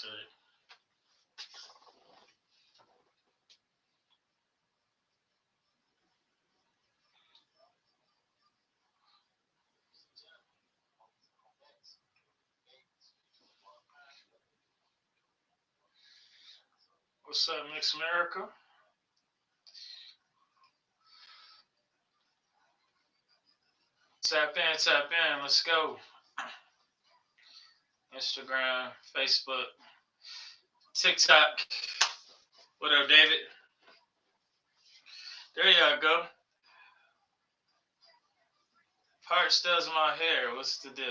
to it. What's up, Mix America? Tap in, tap in. Let's go. Instagram, Facebook, TikTok. What up, David? There y'all go. Parts does my hair. What's the deal?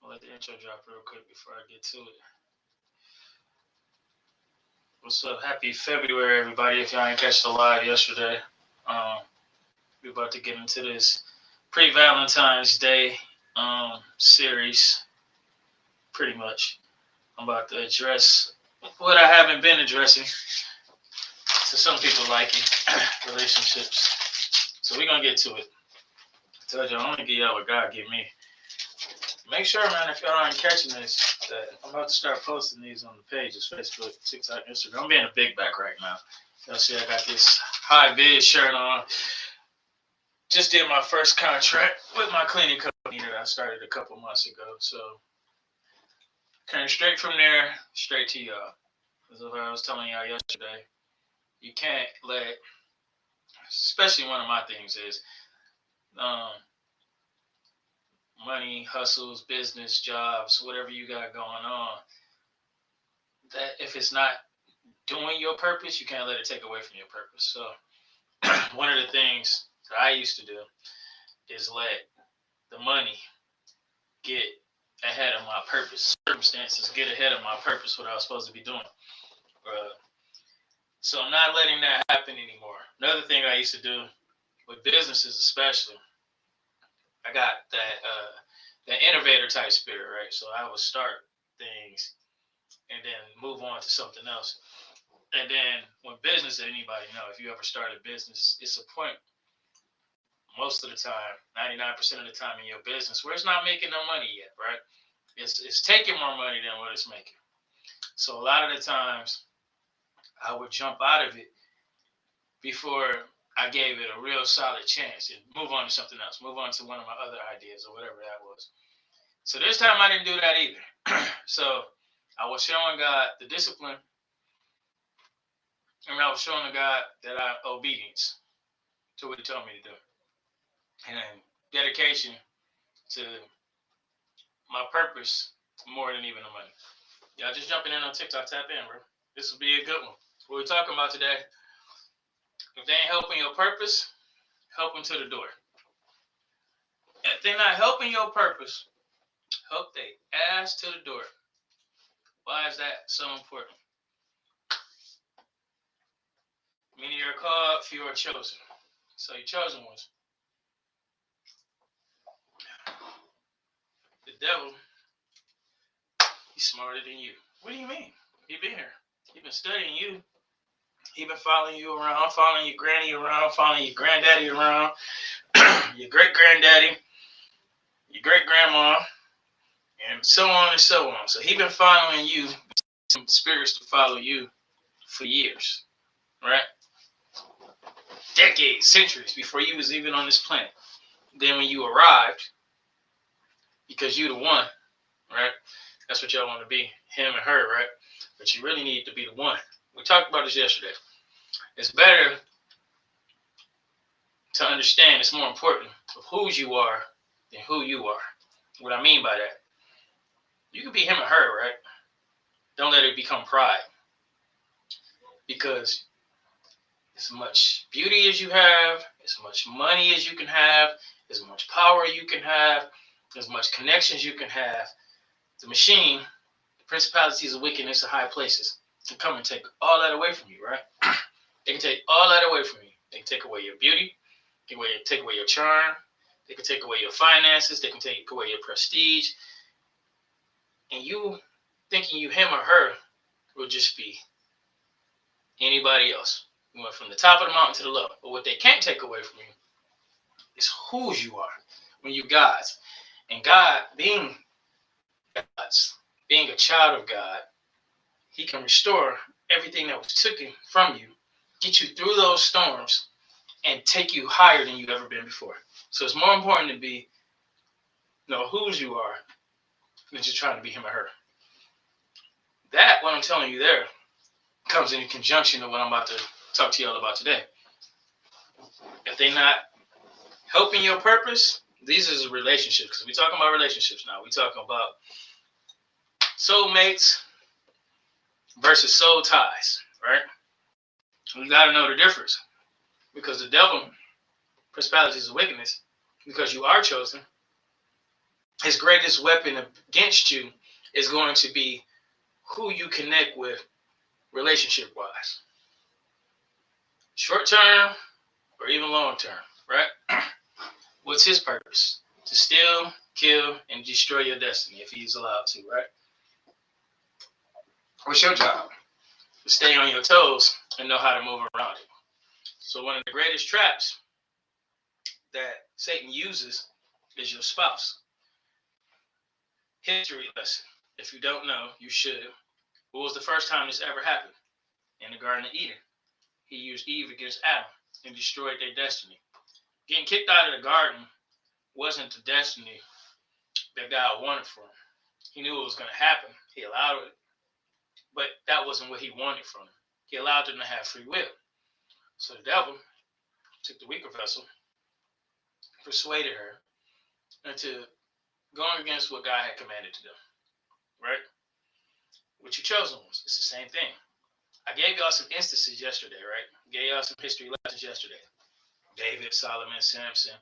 I'll let the intro drop real quick before I get to it. What's up? Happy February, everybody. If y'all ain't catch the live yesterday, we're about to get into this pre-Valentine's Day series, pretty much. I'm about to address what I haven't been addressing. So some people like it, relationships. So we're going to get to it. I told you, I'm going to give y'all what God give me. Make sure, man, if y'all aren't catching this, that I'm about to start posting these on the pages, Facebook, TikTok, Instagram. I'm being a big back right now. Y'all see I got this high vis shirt on. Just did my first contract with my cleaning company that I started a couple months ago. So came straight from there, straight to y'all. As I was telling y'all yesterday, you can't let, especially one of my things is money, hustles, business, jobs, whatever you got going on, that if it's not doing your purpose, you can't let it take away from your purpose. So one of the things that I used to do is let the money get ahead of my purpose. Circumstances get ahead of my purpose, what I was supposed to be doing. So I'm not letting that happen anymore. Another thing I used to do with businesses, especially, I got that innovator type spirit, right? So I would start things and then move on to something else. And then when business, anybody know, if you ever start a business, it's a point most of the time, 99% of the time in your business, where it's not making no money yet, right? It's taking more money than what it's making. So a lot of the times I would jump out of it before I gave it a real solid chance and move on to something else, move on to one of my other ideas or whatever that was. So this time I didn't do that either. So I was showing God the discipline, and I was showing God that I obedience to what He told me to do, and dedication to my purpose more than even the money. Y'all just jumping in on TikTok, tap in, bro. This will be a good one. What we're talking about today, if they ain't helping your purpose, help them to the door. If they're not helping your purpose, help they ass to the door. Why is that so important? Many are called, few are chosen. So you're chosen ones. The devil, he's smarter than you. What do you mean? He been here. He been studying you. He been following you around, following your granny around, following your granddaddy around, your great granddaddy, your great grandma, and so on and so on. So he been following you, some spirits to follow you for years, right? Decades, centuries before you was even on this planet. Then when you arrived, because you the one, right? That's what y'all want to be, him and her, right? But you really need to be the one. We talked about this yesterday. It's better to understand, it's more important of whose you are than who you are. What I mean by that, you can be him or her, right? Don't let it become pride. Because as much beauty as you have, as much money as you can have, as much power you can have, as much connections you can have, the machine, the principalities of wickedness in high places, can come and take all that away from you, right? They can take all that away from you. They can take away your beauty, they can take away your charm, they can take away your finances, they can take away your prestige. And you thinking you him or her will just be anybody else. You went from the top of the mountain to the low. But what they can't take away from you is whose you are when you God's. And God, being being a child of God, He can restore everything that was taken from you, get you through those storms, and take you higher than you've ever been before. So it's more important to know whose you are than just trying to be him or her. That, what I'm telling you there, comes in conjunction to what I'm about to talk to y'all about today. If they're not helping your purpose, these are relationships. Because we're talking about relationships now. We're talking about soulmates versus soul ties, right? We got to know the difference. Because the devil, principalities of wickedness, because you are chosen, his greatest weapon against you is going to be who you connect with relationship-wise. Short term or even long term, right? What's his purpose? To steal, kill, and destroy your destiny if he's allowed to, right? What's your job? To stay on your toes and know how to move around it. So one of the greatest traps that Satan uses is your spouse. History lesson. If you don't know, you should. What was the first time this ever happened? In the Garden of Eden. He used Eve against Adam and destroyed their destiny. Getting kicked out of the garden wasn't the destiny that God wanted for him. He knew it was going to happen. He allowed it. But that wasn't what he wanted from them. He allowed them to have free will. So the devil took the weaker vessel, persuaded her into going against what God had commanded to do. Right? With your chosen ones, it's the same thing. I gave y'all some instances yesterday, right? Gave y'all some history lessons yesterday. David, Solomon, Samson,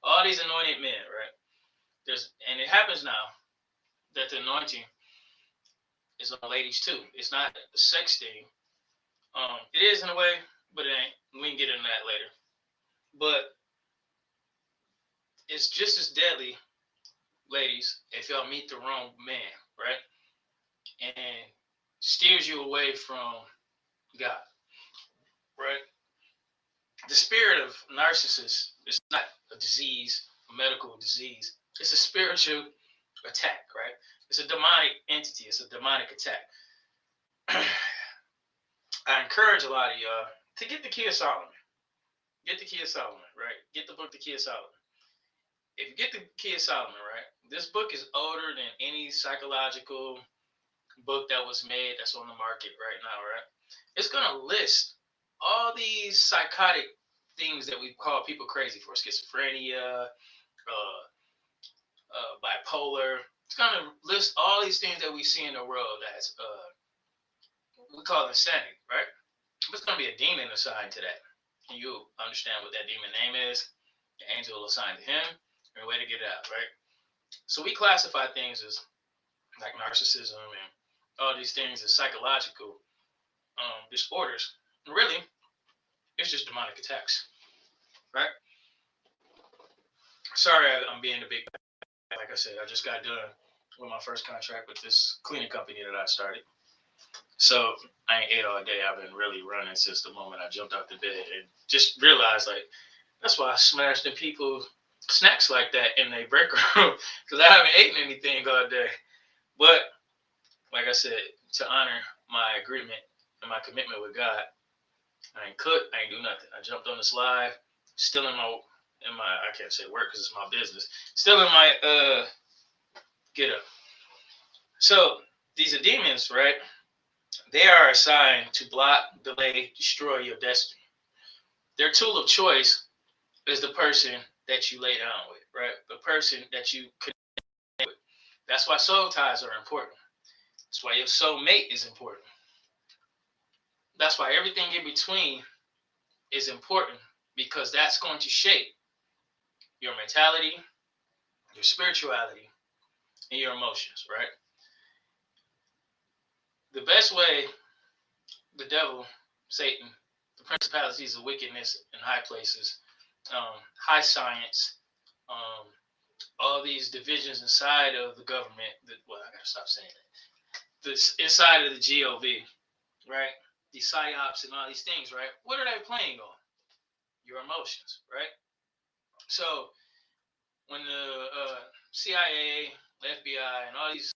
all these anointed men, right? And it happens now that the anointing is on ladies too. It's not a sex thing. It is in a way, but it ain't. We can get into that later. But it's just as deadly, ladies, if y'all meet the wrong man, right? And steers you away from God, right? The spirit of narcissist is not a disease, a medical disease. It's a spiritual attack, right? It's a demonic entity. It's a demonic attack. I encourage a lot of y'all to get the Key of Solomon. Get the Key of Solomon, right? Get the book, The Key of Solomon. If you get the Key of Solomon, right, this book is older than any psychological book that was made that's on the market right now, right? It's going to list all these psychotic things that we call people crazy for: schizophrenia, bipolar. It's going to list all these things that we see in the world that's we call insanity, right? But it's going to be a demon assigned to that. And you'll understand what that demon name is. The angel assigned to him, and a way to get it out, right? So we classify things as like narcissism and all these things as psychological disorders. And really, it's just demonic attacks, right? Sorry, I'm being a big. Like I said, I just got done with my first contract with this cleaning company that I started. So I ain't ate all day. I've been really running since the moment I jumped out the bed and just realized, like, that's why I smashed the people snacks like that in their break room, because I haven't eaten anything all day. But like I said, to honor my agreement and my commitment with God, I ain't cook, I ain't do nothing. I jumped on this live, still in my I can't say work because it's my business, still in my get up. So these are demons, right? They are assigned to block, delay, destroy your destiny. Their tool of choice is the person that you lay down with, right? The person that you connect with. That's why soul ties are important. That's why your soul mate is important. That's why everything in between is important, because that's going to shape your mentality, your spirituality, and your emotions, right? The best way the devil, Satan, the principalities of wickedness in high places, high science, all these divisions inside of the government, I gotta stop saying that. This inside of the GOV, right? These psyops and all these things, right? What are they playing on? Your emotions, right? So when CIA, FBI, and all these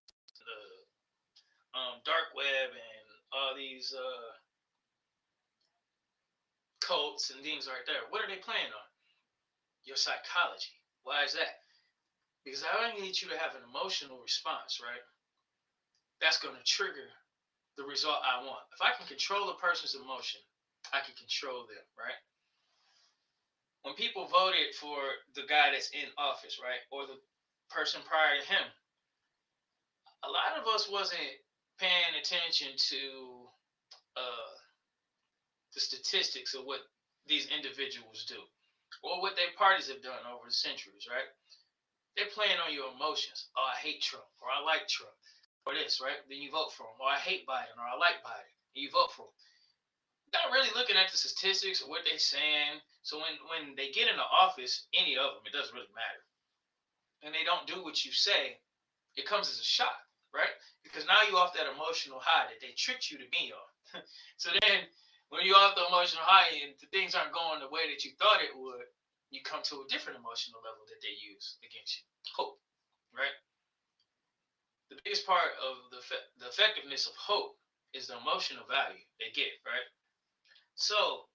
dark web and all these cults and things right there. What are they playing on? Your psychology. Why is that? Because I need you to have an emotional response, right? That's going to trigger the result I want. If I can control a person's emotion, I can control them, right? When people voted for the guy that's in office, right, or the person prior to him, a lot of us wasn't paying attention to uh, the statistics of what these individuals do or what their parties have done over the centuries, right? They're playing on your emotions. Oh, I hate Trump, or I like Trump, or this, right? Then you vote for him. Or I hate Biden, or I like Biden. And you vote for him. Not really looking at the statistics or what they're saying. So when they get into office, any of them, it doesn't really matter. And they don't do what you say, it comes as a shock, right? Because now you're off that emotional high that they tricked you to be on. So then when you're off the emotional high and the things aren't going the way that you thought it would, you come to a different emotional level that they use against you. Hope, right? The biggest part of the effectiveness of hope is the emotional value they get, right? So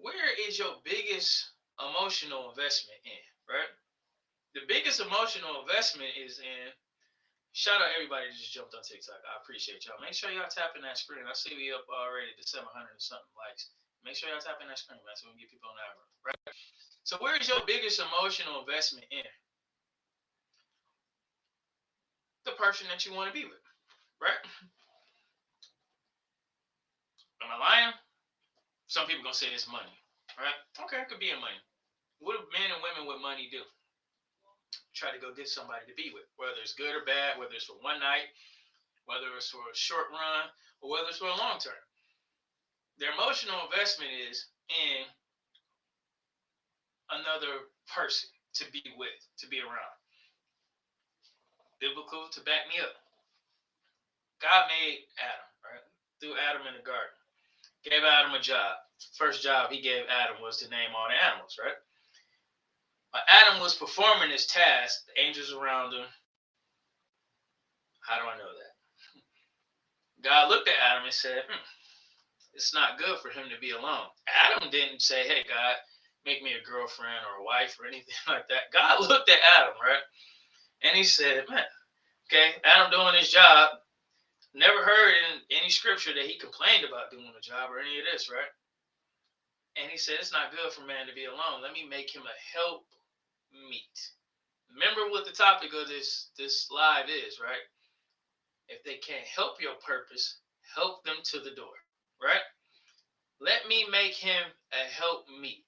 where is your biggest emotional investment in, right? The biggest emotional investment is in. Shout out everybody that just jumped on TikTok. I appreciate y'all. Make sure y'all tapping that screen. I see we up already to 700 and something likes. Make sure y'all tapping that screen, man, so we can get people on that one, right? So where is your biggest emotional investment in? The person that you want to be with, right? Am I lying? Some people gonna say it's money, right? Okay, it could be in money. What do men and women with money do? Try to go get somebody to be with, whether it's good or bad, whether it's for one night, whether it's for a short run, or whether it's for a long term. Their emotional investment is in another person to be with, to be around. Biblical to back me up. God made Adam, right? Threw Adam in the garden. Gave Adam a job. First job he gave Adam was to name all the animals, right? While Adam was performing his task, the angels around him. How do I know that? God looked at Adam and said, it's not good for him to be alone. Adam didn't say, hey, God, make me a girlfriend or a wife or anything like that. God looked at Adam, right? And he said, man, okay, Adam doing his job. Never heard in any scripture that he complained about doing a job or any of this, right? And he said, it's not good for man to be alone. Let me make him a help meet. Remember what the topic of this live is, right? If they can't help your purpose, help them to the door, right? Let me make him a help meet.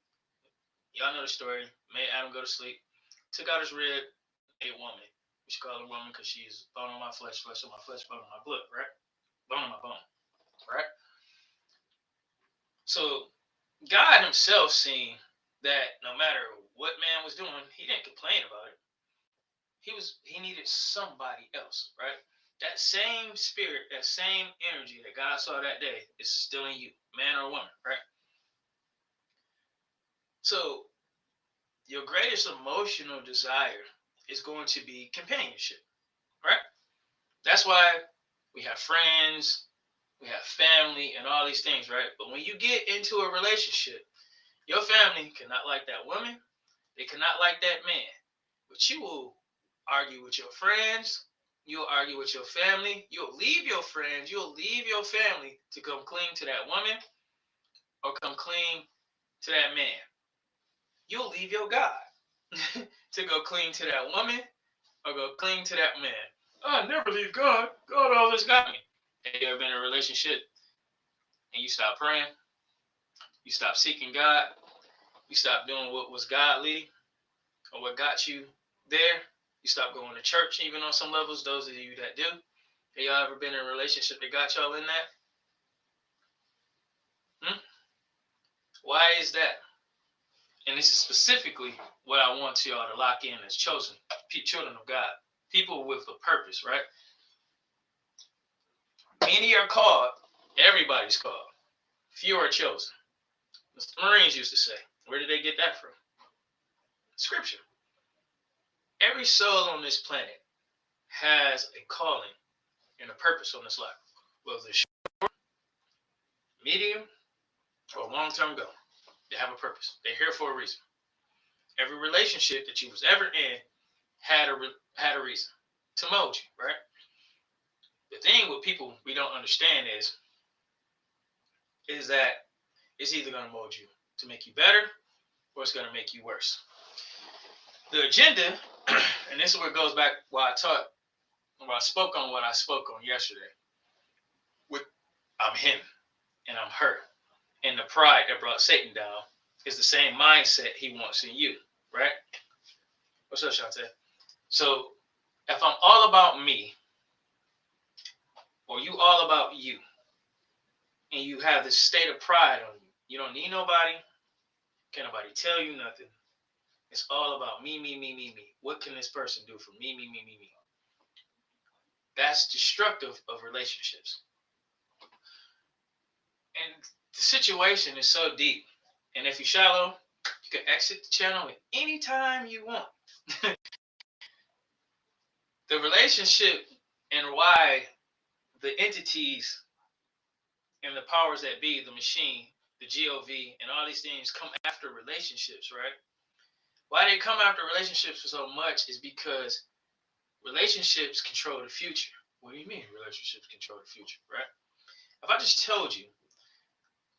Y'all know the story. Made Adam go to sleep. Took out his rib, made a woman. We should call her woman because she's bone on my flesh, flesh on my flesh, bone on my blood, right? Bone on my bone, right? So God himself seen that no matter what man was doing, he didn't complain about it. He needed somebody else, right? That same spirit, that same energy that God saw that day is still in you, man or woman, right? So your greatest emotional desire is going to be companionship, right? That's why we have friends, we have family, and all these things, right? But when you get into a relationship, your family cannot like that woman, they cannot like that man, but you will argue with your friends, you'll argue with your family, you'll leave your friends, you'll leave your family to come cling to that woman or come cling to that man. You'll leave your God to go cling to that woman or go cling to that man. Oh, I never leave God. God always got me. Have you ever been in a relationship and you stop praying? You stop seeking God? You stop doing what was godly or what got you there? You stop going to church even on some levels, those of you that do. Have y'all ever been in a relationship that got y'all in that? Why is that? And this is specifically what I want y'all to lock in as chosen children of God. People with a purpose, right? Many are called. Everybody's called. Few are chosen. The Marines used to say. Where did they get that from? Scripture. Every soul on this planet has a calling and a purpose on this life, whether it's short, medium, or long-term goal. They have a purpose. They're here for a reason. Every relationship that you was ever in had a reason to mold you, right? The thing with people we don't understand is that it's either going to mold you to make you better or it's going to make you worse. The agenda, and this is where it goes back why I spoke on what I spoke on yesterday. With I'm him and I'm her. And the pride that brought Satan down is the same mindset he wants in you, right? What's up, Shantae? So if I'm all about me, or you all about you, and you have this state of pride on you, you don't need nobody, can't nobody tell you nothing. It's all about me, me, me, me, me. What can this person do for me, me, me, me, me? That's destructive of relationships. And the situation is so deep. And if you're shallow, you can exit the channel at any time you want. The relationship and why the entities and the powers that be, the machine, the GOV, and all these things come after relationships, right? Why they come after relationships so much is because relationships control the future. What do you mean relationships control the future, right? If I just told you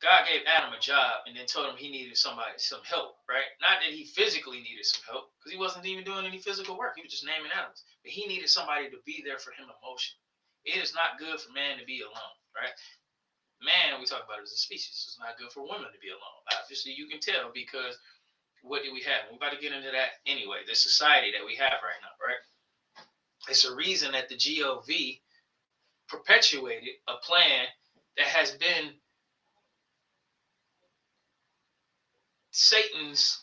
God gave Adam a job and then told him he needed some help, right? Not that he physically needed some help, because he wasn't even doing any physical work. He was just naming animals. But he needed somebody to be there for him emotionally. It is not good for man to be alone, right? Man, we talk about it as a species. It's not good for women to be alone. Obviously, you can tell because what do we have? We're about to get into that anyway. The society that we have right now, right? It's a reason that the GOV perpetuated a plan that has been Satan's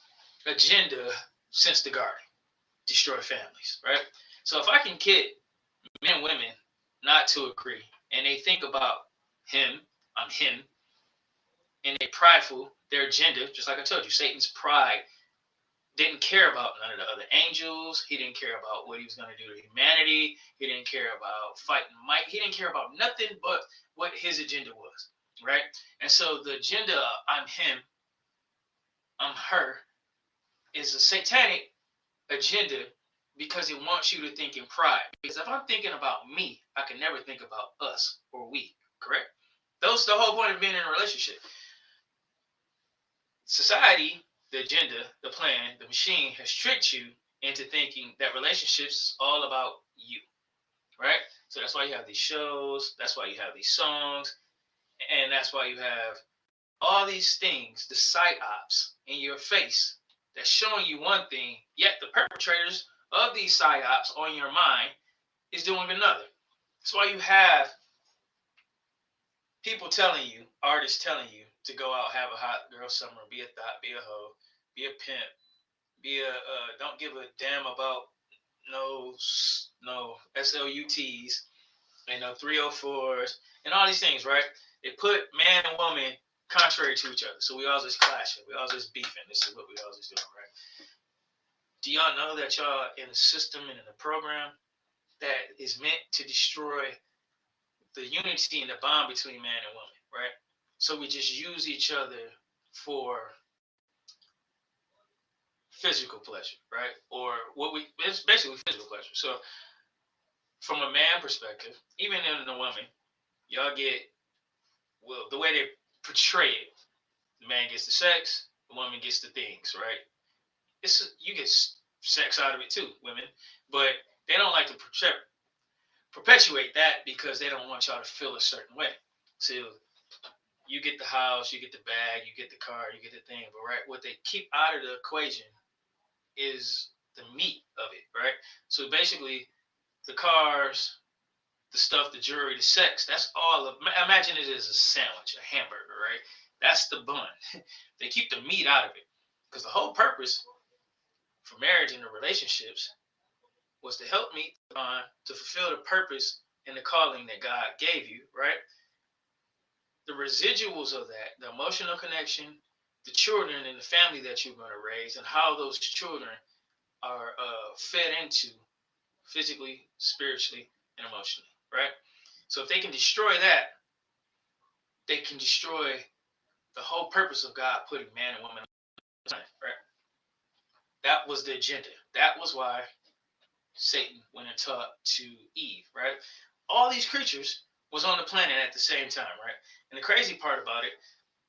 agenda since the garden. Destroy families, right? So if I can get men and women not to agree and they think about him, I'm him, and they prideful, their agenda, just like I told you, Satan's pride didn't care about none of the other angels. He didn't care about what he was going to do to humanity. He didn't care about fighting might. He didn't care about nothing but what his agenda was, right? And so the agenda, I'm him, I'm her, is a satanic agenda because it wants you to think in pride. Because if I'm thinking about me, I can never think about us or we, correct? That's the whole point of being in a relationship. Society, the agenda, the plan, the machine has tricked you into thinking that relationships is all about you, right? So that's why you have these shows, that's why you have these songs, and that's why you have all these things, the psych ops in your face that's showing you one thing, yet the perpetrators of these psyops on your mind is doing another. That's why you have people telling you, artists telling you to go out, have a hot girl summer, be a thought, be a hoe, be a pimp, be a don't give a damn about no SLUTs and no 304s and all these things, right? They put man and woman contrary to each other. So we all just clashing. We all just beefing. This is what we all just doing, right? Do y'all know that y'all in a system and in a program that is meant to destroy the unity and the bond between man and woman, right? So we just use each other for physical pleasure, right? Or it's basically physical pleasure. So from a man perspective, even in a woman, y'all get, well, the way they portray it, the man gets the sex, the woman gets the things, right? You get sex out of it too, women, but they don't like to perpetuate that because they don't want y'all to feel a certain way. So you get the house, you get the bag, you get the car, you get the thing, but right, what they keep out of the equation is the meat of it, right? So basically, the cars, the stuff, the jewelry, the sex, that's all of, imagine it as a sandwich, a hamburger, right? That's the bun. They keep the meat out of it because the whole purpose for marriage and the relationships was to help meet the bond, to fulfill the purpose and the calling that God gave you, right? The residuals of that, the emotional connection, the children and the family that you're going to raise, and how those children are fed into physically, spiritually, and emotionally, right? So if they can destroy that, they can destroy the whole purpose of God putting man and woman on the planet, right? That was the agenda. That was why Satan went and talked to Eve, right? All these creatures was on the planet at the same time, right? And the crazy part about it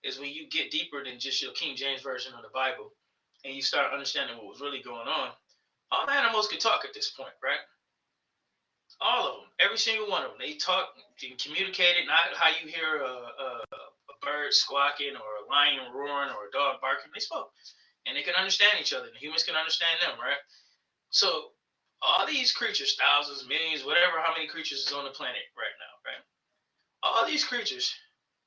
is when you get deeper than just your King James version of the Bible and you start understanding what was really going on, all animals could talk at this point, right? All of them, every single one of them, they talk and communicated. Not how you hear a bird squawking or a lion roaring or a dog barking. They spoke, and they can understand each other. The humans can understand them, right? So all these creatures, thousands, millions, whatever, how many creatures is on the planet right now, right? All these creatures,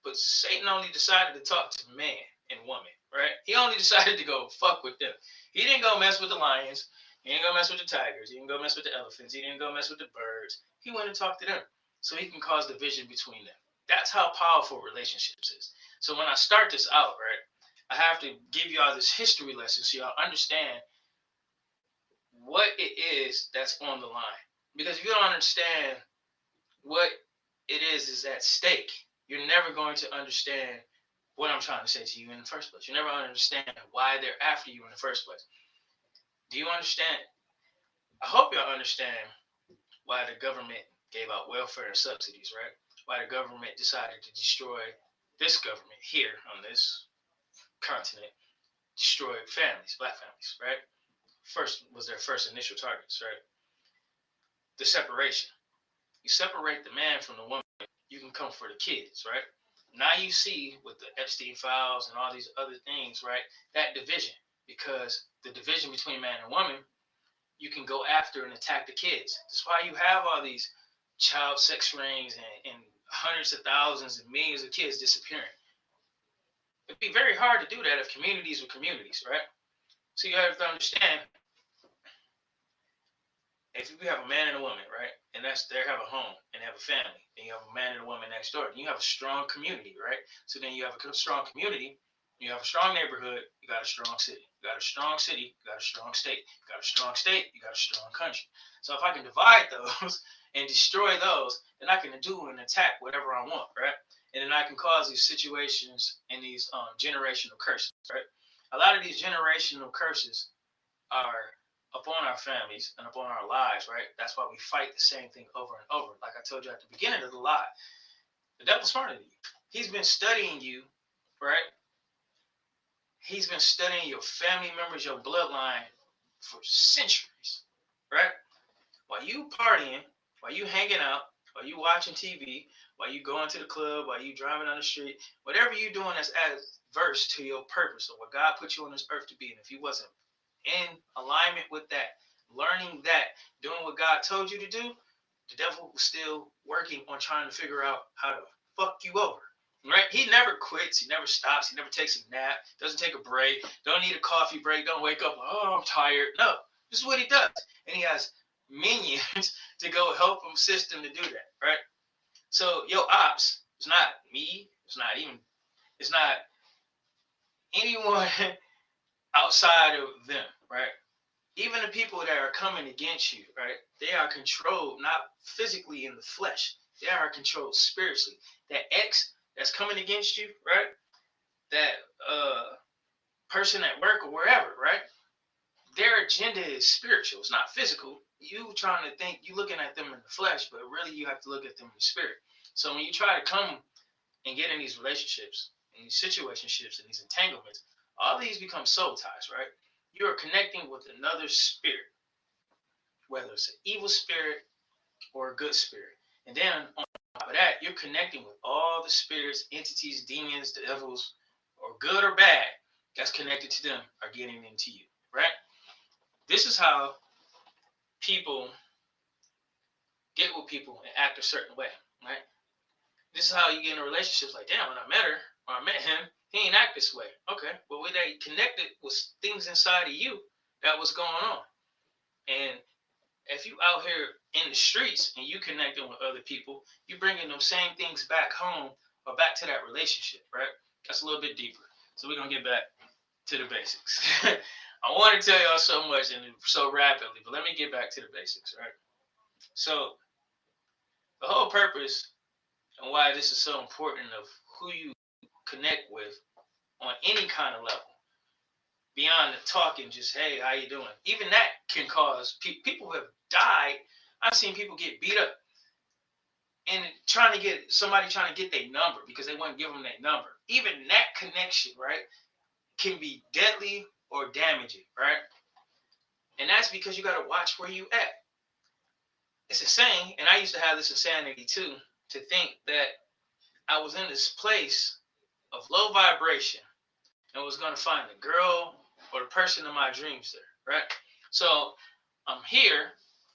but Satan only decided to talk to man and woman, right? He only decided to go fuck with them. He didn't go mess with the lions. He didn't go mess with the tigers. He didn't go mess with the elephants. He didn't go mess with the birds. He went and talked to them so he can cause division between them. That's how powerful relationships is. So when I start this out, right, I have to give y'all this history lesson so y'all understand what it is that's on the line. Because if you don't understand what it is at stake, you're never going to understand what I'm trying to say to you in the first place. You never understand why they're after you in the first place. Do you understand? I hope y'all understand why the government gave out welfare and subsidies, right? Why the government decided to destroy this government here on this continent, destroy families, black families, right? First was their first initial targets, right? The separation. You separate the man from the woman, you can come for the kids, right? Now you see with the Epstein files and all these other things, right? That division, because the division between man and woman, you can go after and attack the kids. That's why you have all these child sex rings and hundreds of thousands and millions of kids disappearing. It'd be very hard to do that if communities were communities, right? So you have to understand, if you have a man and a woman, right, and they have a home and have a family, and you have a man and a woman next door, you have a strong community, right? So then you have a strong community, you have a strong neighborhood, you got a strong city. You got a strong city, you got a strong state. You got a strong state, you got a strong country. So if I can divide those and destroy those, then I can do and attack whatever I want, right? And then I can cause these situations and these generational curses, right? A lot of these generational curses are upon our families and upon our lives, right? That's why we fight the same thing over and over. Like I told you at the beginning of the lie, the devil's smarter than you. He's been studying you, right? He's been studying your family members, your bloodline for centuries, right? While you partying, while you hanging out, while you watching TV, while you going to the club, while you driving on the street, whatever you're doing that's adverse to your purpose or what God put you on this earth to be. And if you wasn't in alignment with that, learning that, doing what God told you to do, the devil was still working on trying to figure out how to fuck you over. Right? He never quits. He never stops. He never takes a nap. Doesn't take a break. Don't need a coffee break. Don't wake up. Oh, I'm tired. No, this is what he does, and he has minions to go help him, assist him to do that. Right? So your ops, it's not me. It's not anyone outside of them. Right? Even the people that are coming against you, right? They are controlled not physically in the flesh. They are controlled spiritually. That ex that's coming against you, right? That person at work or wherever, right? Their agenda is spiritual. It's not physical. You trying to think, you looking at them in the flesh, but really you have to look at them in the spirit. So when you try to come and get in these relationships, in these situationships, and these entanglements, all these become soul ties, right? You are connecting with another spirit, whether it's an evil spirit or a good spirit. And then on top of that, you're connecting with all the spirits, entities, demons, devils, or good or bad, that's connected to them are getting into you, right? This is how people get with people and act a certain way, right? This is how you get in relationships. Like, damn, when I met her or I met him, he ain't act this way. Okay, well, when they connected with things inside of you that was going on. And if you out here in the streets and you connecting with other people, you bringing them same things back home or back to that relationship, right? That's a little bit deeper. So we're going to get back to the basics. I want to tell y'all so much and so rapidly, but let me get back to the basics, right? So the whole purpose and why this is so important of who you connect with on any kind of level, beyond the talking, just hey, how you doing? Even that can cause people who have died. I've seen people get beat up and trying to get their number because they wouldn't give them their number. Even that connection, right, can be deadly or damaging, right? And that's because you got to watch where you at. It's a saying, and I used to have this insanity too, to think that I was in this place of low vibration and was going to find the girl or the person in my dreams there, right? So I'm here,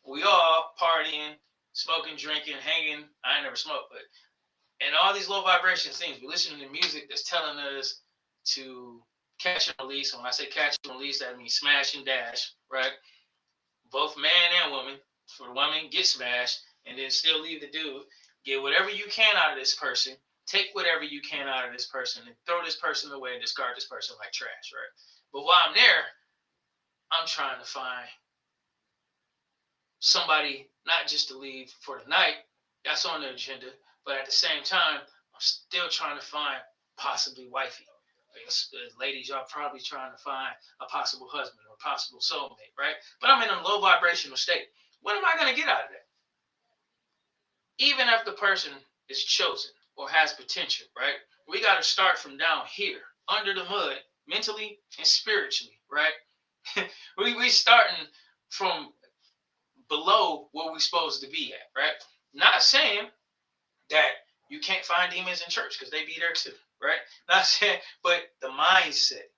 we all partying, smoking, drinking, hanging. I ain't never smoked, but and all these low vibration things. We're listening to music that's telling us to catch and release. And when I say catch and release, that means smash and dash, right? Both man and woman. For the woman, get smashed and then still leave the dude. Get whatever you can out of this person. Take whatever you can out of this person and throw this person away and discard this person like trash, right? But while I'm there, I'm trying to find somebody not just to leave for the night. That's on the agenda. But at the same time, I'm still trying to find possibly wifey. Ladies, y'all probably trying to find a possible husband or possible soulmate, right? But I'm in a low vibrational state. What am I going to get out of that? Even if the person is chosen or has potential, right? We got to start from down here, under the mud, mentally and spiritually, right? we starting from below where we're supposed to be at, right? Not saying that you can't find demons in church because they be there too, right? Not saying, but the mindset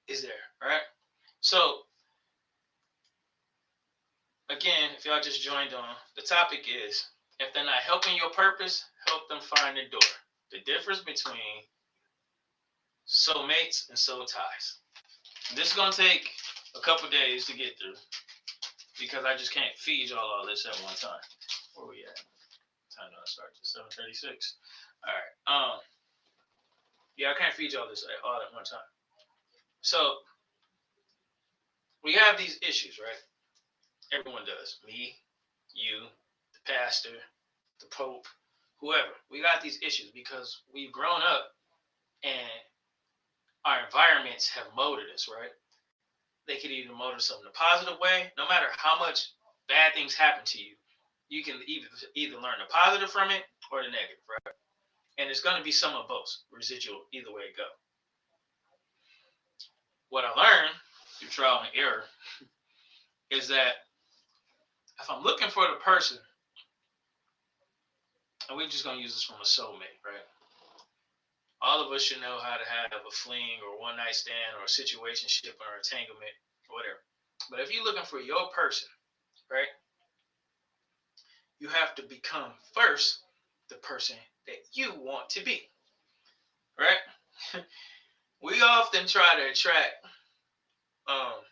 is there, right? So again, if y'all just joined on, the topic is if they're not helping your purpose, help them find the door. The difference between soulmates and soul ties. This is gonna take a couple days to get through because I just can't feed y'all all this at one time. Where we at? Time to start at 7:36. All right. Yeah, I can't feed y'all this all at one time. So we have these issues, right? Everyone does. Me, you, the pastor, the pope, whoever. We got these issues because we've grown up and our environments have molded us, right? They could either mold us in a positive way, no matter how much bad things happen to you. You can either learn the positive from it or the negative, right? And it's going to be some of both, residual, either way it go. What I learned through trial and error is that if I'm looking for the person, and we're just going to use this from a soulmate, right? All of us should know how to have a fling or one night stand or a situationship or entanglement or whatever. But if you're looking for your person, right, you have to become first the person that you want to be, right? We often try to attract our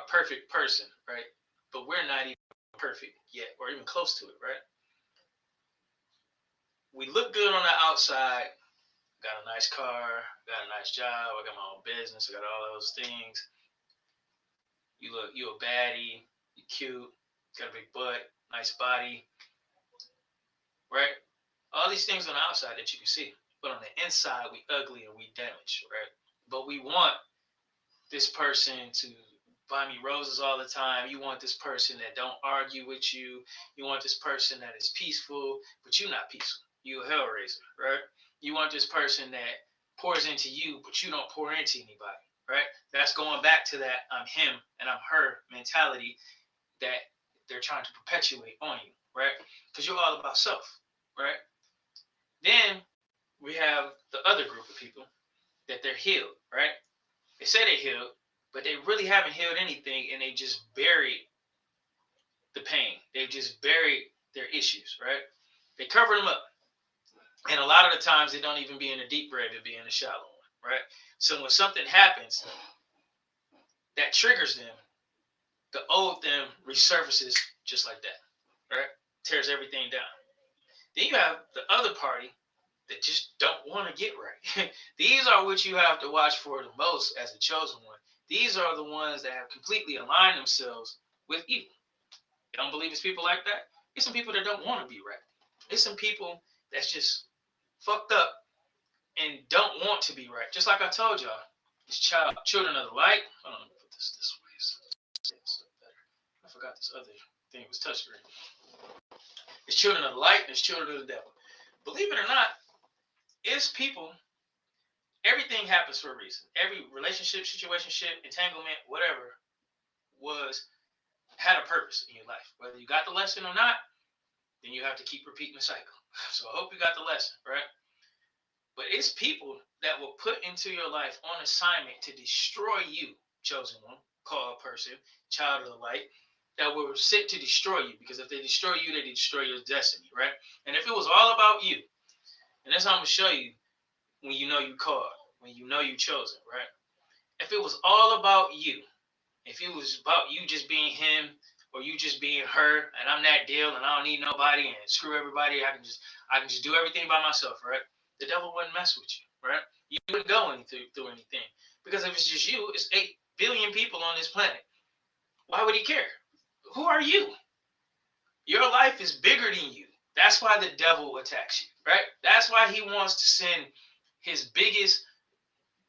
perfect person, right? But we're not even perfect yet or even close to it, right? We look good on the outside. Got a nice car, got a nice job, I got my own business, I got all those things. You a baddie, you cute, got a big butt, nice body, right? All these things on the outside that you can see. But on the inside, we ugly and we damaged, right? But we want this person to buy me roses all the time. You want this person that don't argue with you. You want this person that is peaceful, but you're not peaceful. You a hellraiser, right? You want this person that pours into you, but you don't pour into anybody, right? That's going back to that I'm him and I'm her mentality that they're trying to perpetuate on you, right? Because you're all about self, right? Then we have the other group of people that they're healed, right? They say they healed, but they really haven't healed anything, and they just buried the pain. They've just buried their issues, right? They cover them up. And a lot of the times they don't even be in a deep grave, they be in a shallow one, right? So when something happens that triggers them, the old them resurfaces just like that, right? Tears everything down. Then you have the other party that just don't want to get right. These are what you have to watch for the most as a chosen one. These are the ones that have completely aligned themselves with evil. You don't believe it's people like that? It's some people that don't want to be right. It's some people that's just fucked up and don't want to be right. Just like I told y'all, it's children of the light. Hold on, let me put this way. So better. I forgot this other thing was touchscreen. It's children of the light and it's children of the devil. Believe it or not, it's people. Everything happens for a reason. Every relationship, situationship, entanglement, whatever, had a purpose in your life. Whether you got the lesson or not, then you have to keep repeating the cycle. So I hope you got the lesson, right? But it's people that will put into your life on assignment to destroy you, chosen one, called person, child of the light, that were sent to destroy you. Because if they destroy you, they destroy your destiny, right? And if it was all about you, and that's how I'm going to show you when you know you called, when you know you chosen, right? If it was all about you, if it was about you just being him or you just being her, and I'm that deal and I don't need nobody and screw everybody, I can just do everything by myself, right? The devil wouldn't mess with you, right? You wouldn't go through anything. Because if it's just you, it's 8 billion people on this planet. Why would he care? Who are you? Your life is bigger than you. That's why the devil attacks you, right? That's why he wants to send his biggest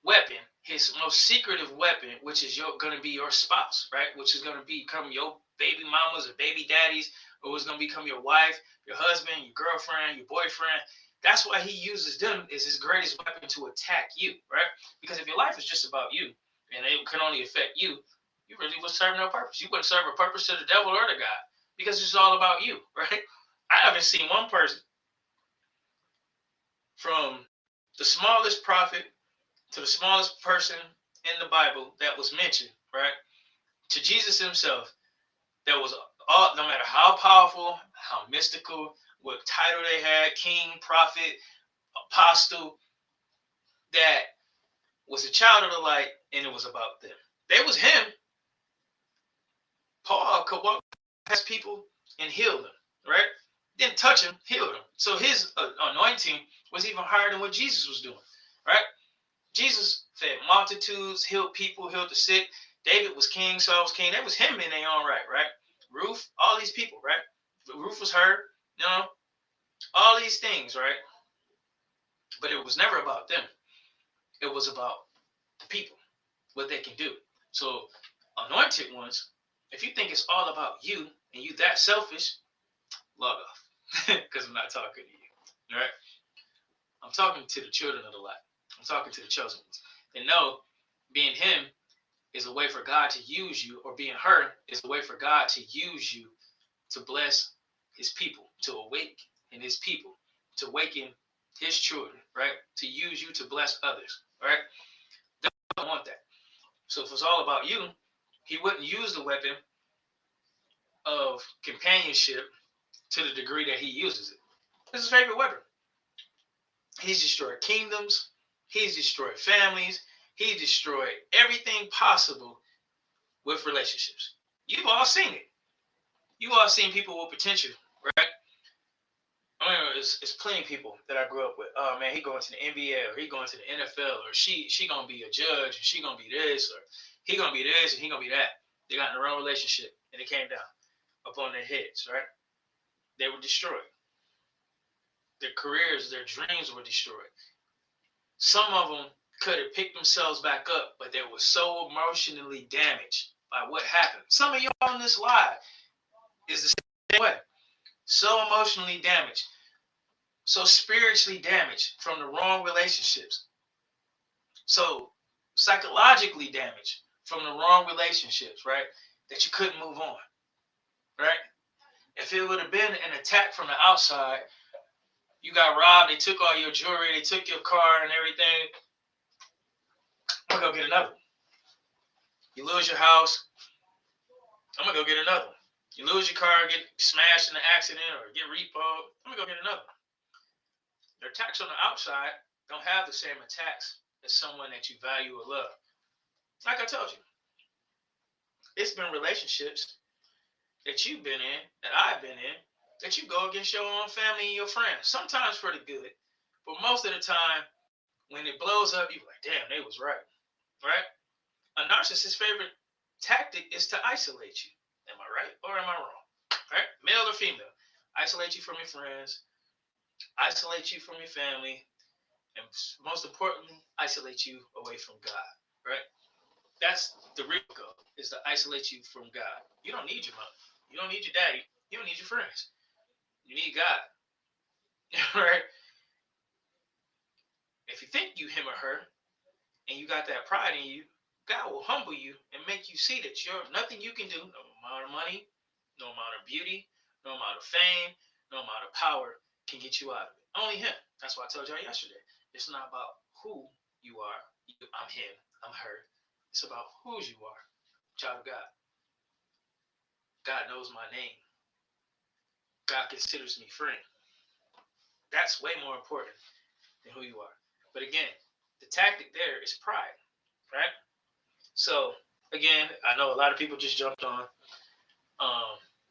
weapon, his most secretive weapon, which is going to be your spouse, right? Which is going to become your baby mamas or baby daddies, or it's going to become your wife, your husband, your girlfriend, your boyfriend. That's why he uses them as his greatest weapon to attack you, right? Because if your life is just about you and it can only affect you, you really would serve no purpose. You wouldn't serve a purpose to the devil or to God because it's all about you, right? I haven't seen one person from the smallest prophet to the smallest person in the Bible that was mentioned, right? To Jesus himself, that was all, no matter how powerful, how mystical, what title they had, king, prophet, apostle, that was a child of the light, and it was about them. There was him. Paul could walk past people and heal them, right? Didn't touch him, healed him. So his anointing was even higher than what Jesus was doing, right? Jesus fed multitudes, healed people, healed the sick. David was king, Saul was king. That was him in their own right? Ruth, all these people, right? Ruth was her, all these things, right? But it was never about them. It was about the people, what they can do. So anointed ones, if you think it's all about you and you that selfish, log off. Because I'm not talking to you, right? I'm talking to the children of the light. I'm talking to the chosen ones. They know being him is a way for God to use you, or being her is a way for God to use you to bless his people, to awaken his people, to awaken his children, right? To use you to bless others, right? They don't want that. So if it's all about you, he wouldn't use the weapon of companionship to the degree that he uses it. It's his favorite weapon. He's destroyed kingdoms. He's destroyed families. He's destroyed everything possible with relationships. You've all seen it. You've all seen people with potential, right? I mean, it's plenty of people that I grew up with. Oh man, he going to the NBA, or he going to the NFL, or she gonna be a judge, and she gonna be this, or he gonna be this, and he gonna be that. They got in the wrong relationship, and it came down upon their heads, right? They were destroyed. Their careers, their dreams were destroyed. Some of them could have picked themselves back up, but they were so emotionally damaged by what happened. Some of y'all on this live is the same way. So emotionally damaged, so spiritually damaged from the wrong relationships, so psychologically damaged from the wrong relationships, right? That you couldn't move on, right? If it would have been an attack from the outside, you got robbed, they took all your jewelry, they took your car and everything, I'm gonna go get another one. You lose your house, I'm gonna go get another one. You lose your car, get smashed in an accident, or get repoed, I'm gonna go get another one. The attacks on the outside don't have the same attacks as someone that you value or love. Like I told you, it's been relationships that you've been in, that I've been in, that you go against your own family and your friends. Sometimes for the good, But most of the time, when it blows up, you're like, damn, they was right. Right? A narcissist's favorite tactic is to isolate you. Am I right or am I wrong? Right? Male or female. Isolate you from your friends, isolate you from your family, and most importantly, isolate you away from God. Right? That's the real goal, is to isolate you from God. You don't need your mother. You don't need your daddy. You don't need your friends. You need God. Right? If you think you him or her and you got that pride in you, God will humble you and make you see that you're nothing you can do, no amount of money, no amount of beauty, no amount of fame, no amount of power can get you out of it. Only him. That's why I told y'all yesterday. It's not about who you are. I'm him. I'm her. It's about whose you are. Child of God. God knows my name. God considers me friend. That's way more important than who you are. But again, the tactic there is pride, right? So again, I know a lot of people just jumped on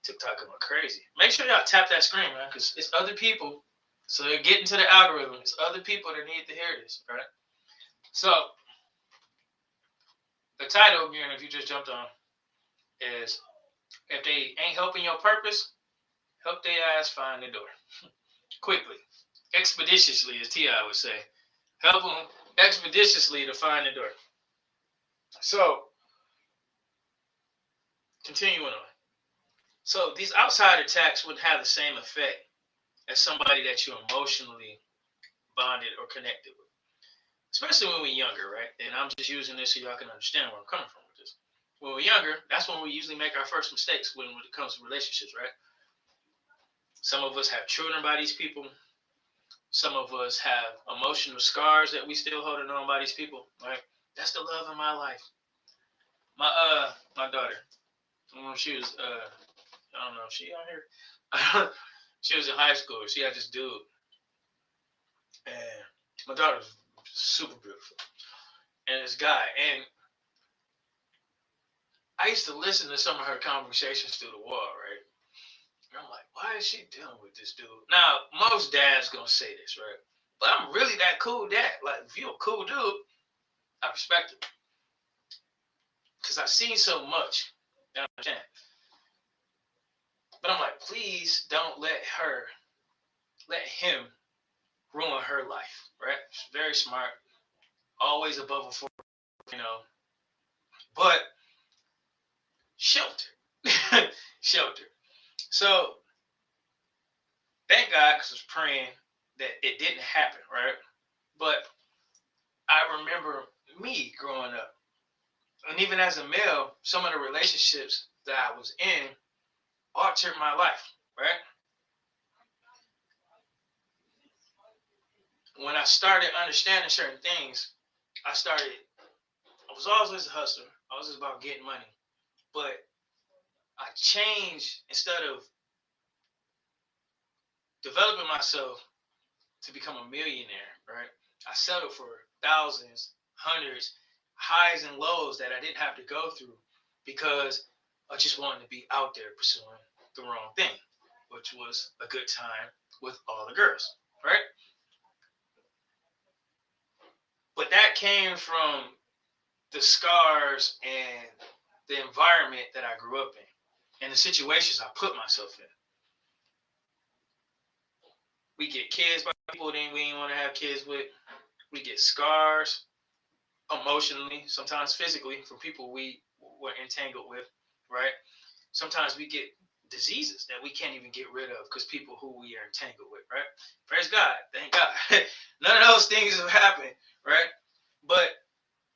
TikTok going crazy. Make sure y'all tap that screen, man, because it's other people. So they're getting to the algorithm. It's other people that need to hear this, right? So the title again, if you just jumped on, is if they ain't helping your purpose, help their ass find the door quickly, expeditiously, as T.I. would say. Help them expeditiously to find the door. So continuing on. So these outside attacks would have the same effect as somebody that you're emotionally bonded or connected with, especially when we're younger, right? And I'm just using this so y'all can understand where I'm coming from with this. When we're younger, that's when we usually make our first mistakes when it comes to relationships, right? Some of us have children by these people. Some of us have emotional scars that we still holding on by these people, right? That's the love of my life. My daughter, she was I don't know if she out here. She was in high school. She had this dude, and my daughter's super beautiful, and this guy, and I used to listen to some of her conversations through the wall, right? And I'm like, why is she dealing with this dude? Now, most dads gonna say this, right? But I'm really that cool dad. Like, if you're a cool dude, I respect it. Because I've seen so much. You understand? But I'm like, please don't let him ruin her life, right? She's very smart, always above a 4, you know, but sheltered. Sheltered. So, thank God, because I was praying that it didn't happen, right? But I remember me growing up, and even as a male, some of the relationships that I was in altered my life, right? When I started understanding certain things, I was always a hustler. I was just about getting money. But I changed instead of developing myself to become a millionaire, right? I settled for thousands, hundreds, highs and lows that I didn't have to go through because I just wanted to be out there pursuing the wrong thing, which was a good time with all the girls, right? But that came from the scars and the environment that I grew up in and the situations I put myself in. We get kids by people that we didn't want to have kids with. We get scars emotionally, sometimes physically, from people we were entangled with, right? Sometimes we get diseases that we can't even get rid of because people who we are entangled with, right? Praise God. Thank God. None of those things have happened, right? But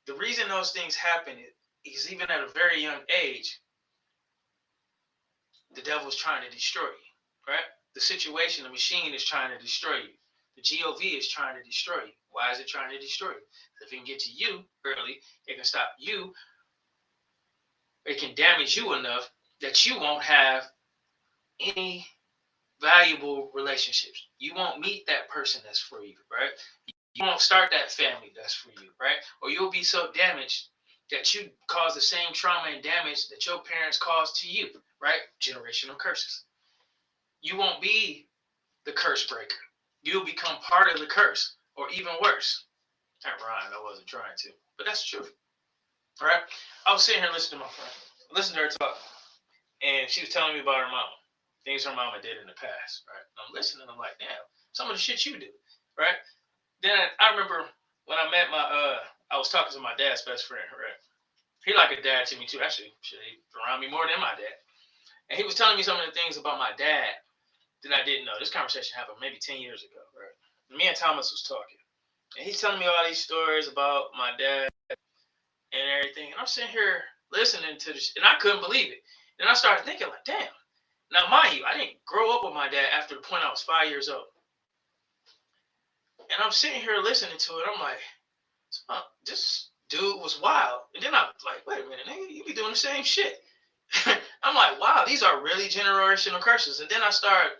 the reason those things happen is even at a very young age, the devil's trying to destroy you, right? The situation, the machine is trying to destroy you. The GOV is trying to destroy you. Why is it trying to destroy you? If it can get to you early, it can stop you. It can damage you enough that you won't have any valuable relationships. You won't meet that person that's for you, right? You won't start that family that's for you, right? Or you'll be so damaged that you cause the same trauma and damage that your parents caused to you, right? Generational curses. You won't be the curse breaker. you'll become part of the curse, or even worse. That rhymed. I wasn't trying to, but that's the truth. All right. I was sitting here listening to my friend, listening to her talk, and she was telling me about her mama, things her mama did in the past. Right. And I'm listening. I'm like, damn, some of the shit you do. Right. Then I remember when I met I was talking to my dad's best friend. Right. He like a dad to me too. Actually, shit, he around me more than my dad. And he was telling me some of the things about my dad that I didn't know. This conversation happened maybe 10 years ago. Right. Me and Thomas was talking. And he's telling me all these stories about my dad and everything. And I'm sitting here listening to this, and I couldn't believe it. Then I started thinking, like, damn. Now, mind you, I didn't grow up with my dad after the point I was 5 years old. And I'm sitting here listening to it. I'm like, this dude was wild. And then I'm like, wait a minute, nigga, you be doing the same shit. I'm like, wow, these are really generational curses. And then I started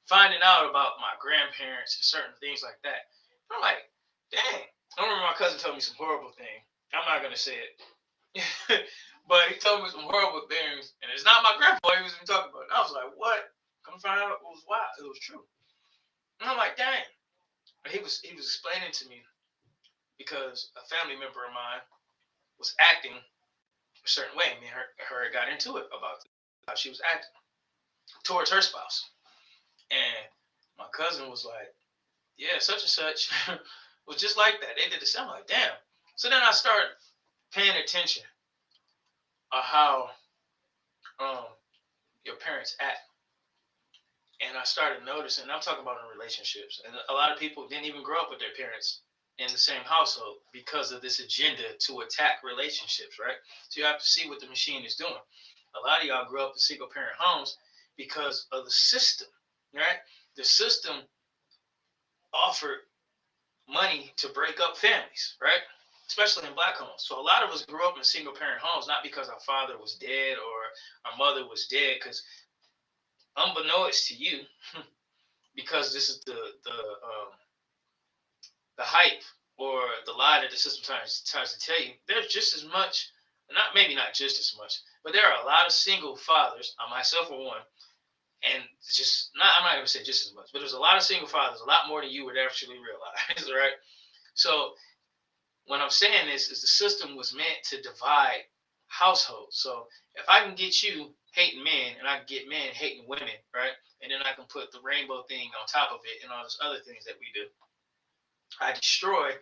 finding out about my grandparents and certain things like that. I'm like, dang. I remember my cousin told me some horrible thing. I'm not gonna say it. But he told me some horrible things, and it's not my grandpa he was even talking about. And I was like, what? Come find out it was wild. It was true. And I'm like, dang. And he was explaining to me because a family member of mine was acting a certain way. Me and her got into it about how she was acting towards her spouse. And my cousin was like, yeah, such and such was just like that. They did the same. I'm like, damn. So then I started paying attention of how your parents act. And I started noticing, I'm talking about in relationships, and a lot of people didn't even grow up with their parents in the same household because of this agenda to attack relationships, right? So you have to see what the machine is doing. A lot of y'all grew up in single parent homes because of the system, right? The system offered money to break up families, right? Especially in black homes. So a lot of us grew up in single parent homes, not because our father was dead or our mother was dead, because unbeknownst to you, because this is the hype or the lie that the system tries to tell you, there's just as much, maybe not just as much, but there are a lot of single fathers, I myself for one, and just not, I'm not going to say just as much, but there's a lot of single fathers, a lot more than you would actually realize, right? So what I'm saying is the system was meant to divide households. So if I can get you hating men and I can get men hating women, right? And then I can put the rainbow thing on top of it and all those other things that we do, I destroy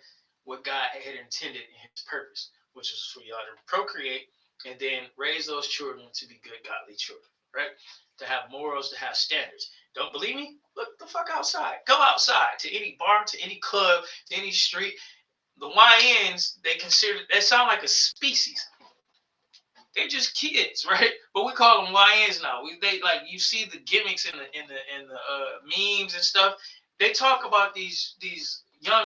what God had intended in his purpose, which is for y'all to procreate and then raise those children to be good, godly children, right? To have morals, to have standards. Don't believe me? Look the fuck outside. Go outside to any bar, to any club, to any street. The YNs, they sound like a species. They're just kids, right? But we call them YNs now. They like, you see the gimmicks in the memes and stuff. They talk about these